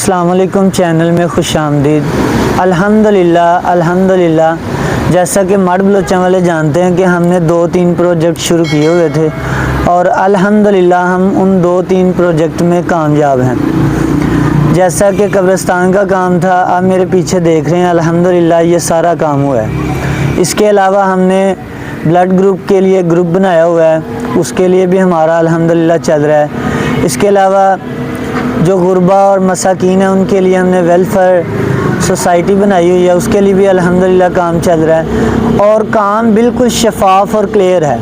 السلام علیکم، چینل میں خوش آمدید۔ الحمدللہ جیسا کہ مڈ بلوچاں والے جانتے ہیں کہ ہم نے 2-3 پروجیکٹ شروع کیے ہوئے تھے اور الحمدللہ ہم ان 2-3 پروجیکٹ میں کامیاب ہیں۔ جیسا کہ قبرستان کا کام تھا، آپ میرے پیچھے دیکھ رہے ہیں، الحمدللہ یہ سارا کام ہوا ہے۔ اس کے علاوہ ہم نے بلڈ گروپ کے لیے گروپ بنایا ہوا ہے، اس کے لیے بھی ہمارا الحمدللہ چل رہا ہے۔ اس کے علاوہ جو غربا اور مساکین ہیں ان کے لیے ہم نے ویلفیئر سوسائٹی بنائی ہوئی ہے، اس کے لیے بھی الحمدللہ کام چل رہا ہے اور کام بالکل شفاف اور کلیئر ہے۔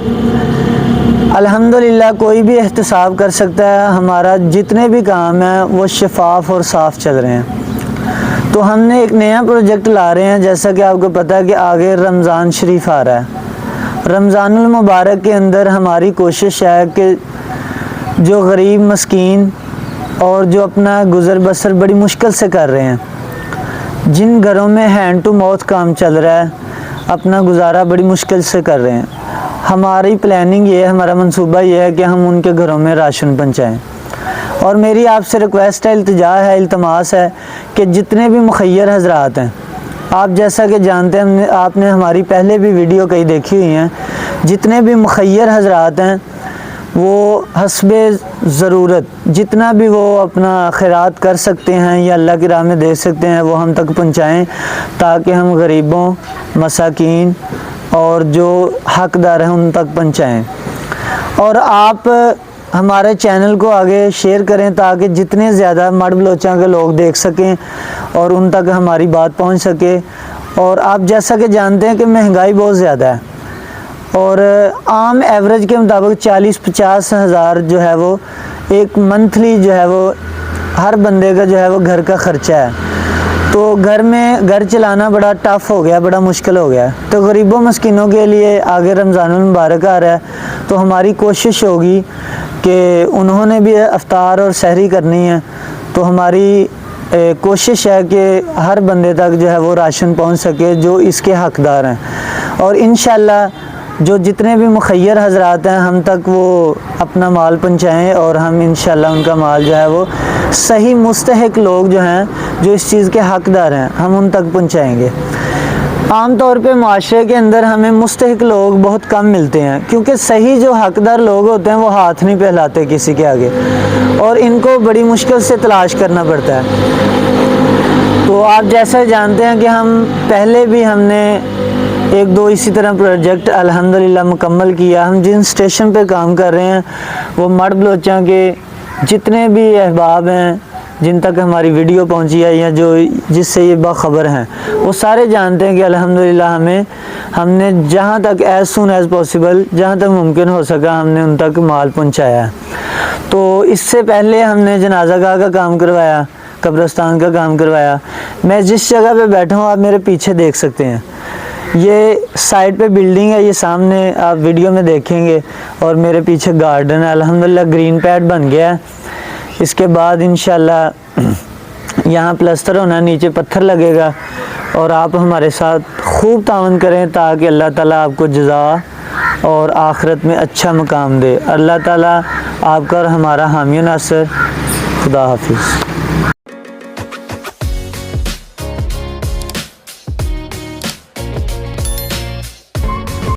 الحمدللہ کوئی بھی احتساب کر سکتا ہے، ہمارا جتنے بھی کام ہیں وہ شفاف اور صاف چل رہے ہیں۔ تو ہم نے ایک نیا پروجیکٹ لا رہے ہیں، جیسا کہ آپ کو پتہ ہے کہ آگے رمضان شریف آ رہا ہے۔ رمضان المبارک کے اندر ہماری کوشش ہے کہ جو غریب مسکین اور جو اپنا گزر بسر بڑی مشکل سے کر رہے ہیں، جن گھروں میں ہینڈ ٹو ماؤتھ کام چل رہا ہے، اپنا گزارا بڑی مشکل سے کر رہے ہیں، ہماری پلاننگ یہ ہے، ہمارا منصوبہ یہ ہے کہ ہم ان کے گھروں میں راشن پہنچائیں۔ اور میری آپ سے ریکویسٹ ہے، التجا ہے، التماس ہے کہ جتنے بھی مخیر حضرات ہیں، آپ جیسا کہ جانتے ہیں، آپ نے ہماری پہلے بھی ویڈیو کئی دیکھی ہوئی ہیں، جتنے بھی مخیر حضرات ہیں وہ حسب ضرورت جتنا بھی وہ اپنا خیرات کر سکتے ہیں یا اللہ کی راہ میں دے سکتے ہیں وہ ہم تک پہنچائیں، تاکہ ہم غریبوں، مساکین اور جو حقدار ہیں ان تک پہنچائیں۔ اور آپ ہمارے چینل کو آگے شیئر کریں تاکہ جتنے زیادہ مڈ بلوچاں کے لوگ دیکھ سکیں اور ان تک ہماری بات پہنچ سکے۔ اور آپ جیسا کہ جانتے ہیں کہ مہنگائی بہت زیادہ ہے اور عام ایوریج کے مطابق 40-50 ہزار جو ہے وہ ایک منتھلی جو ہے وہ ہر بندے کا جو ہے وہ گھر کا خرچہ ہے۔ تو گھر چلانا بڑا ٹف ہو گیا، بڑا مشکل ہو گیا۔ تو غریبوں مسکینوں کے لیے آگے رمضان المبارک آ رہا ہے، تو ہماری کوشش ہوگی کہ انہوں نے بھی افطار اور سحری کرنی ہے، تو ہماری کوشش ہے کہ ہر بندے تک جو ہے وہ راشن پہنچ سکے جو اس کے حقدار ہیں۔ اور انشاءاللہ جو جتنے بھی مخیر حضرات ہیں ہم تک وہ اپنا مال پہنچائیں اور ہم انشاءاللہ ان کا مال جو ہے وہ صحیح مستحق لوگ جو ہیں، جو اس چیز کے حقدار ہیں، ہم ان تک پہنچائیں گے۔ عام طور پہ معاشرے کے اندر ہمیں مستحق لوگ بہت کم ملتے ہیں، کیونکہ صحیح جو حقدار لوگ ہوتے ہیں وہ ہاتھ نہیں پھیلاتے کسی کے آگے اور ان کو بڑی مشکل سے تلاش کرنا پڑتا ہے۔ تو آپ جیسا جانتے ہیں کہ پہلے بھی ہم نے 1-2 اسی طرح پروجیکٹ الحمدللہ مکمل کیا۔ ہم جن اسٹیشن پہ کام کر رہے ہیں وہ مڈ بلوچاں کے جتنے بھی احباب ہیں جن تک ہماری ویڈیو پہنچی ہے یا جس سے یہ باخبر ہیں، وہ سارے جانتے ہیں کہ الحمدللہ ہم نے جہاں تک ایز سون ایز پاسبل، جہاں تک ممکن ہو سکا، ہم نے ان تک مال پہنچایا ہے۔ تو اس سے پہلے ہم نے جنازہ گاہ کا کام کروایا، قبرستان کا کام کروایا۔ میں جس جگہ پہ بیٹھا ہوں آپ میرے پیچھے دیکھ سکتے ہیں، یہ سائڈ پہ بلڈنگ ہے، یہ سامنے آپ ویڈیو میں دیکھیں گے، اور میرے پیچھے گارڈن ہے، الحمدللہ گرین پیڈ بن گیا ہے۔ اس کے بعد انشاءاللہ یہاں پلسٹر ہونا، نیچے پتھر لگے گا، اور آپ ہمارے ساتھ خوب تعاون کریں تاکہ اللہ تعالیٰ آپ کو جزا اور آخرت میں اچھا مقام دے۔ اللہ تعالیٰ آپ کا اور ہمارا حامی و ناصر۔ خدا حافظ۔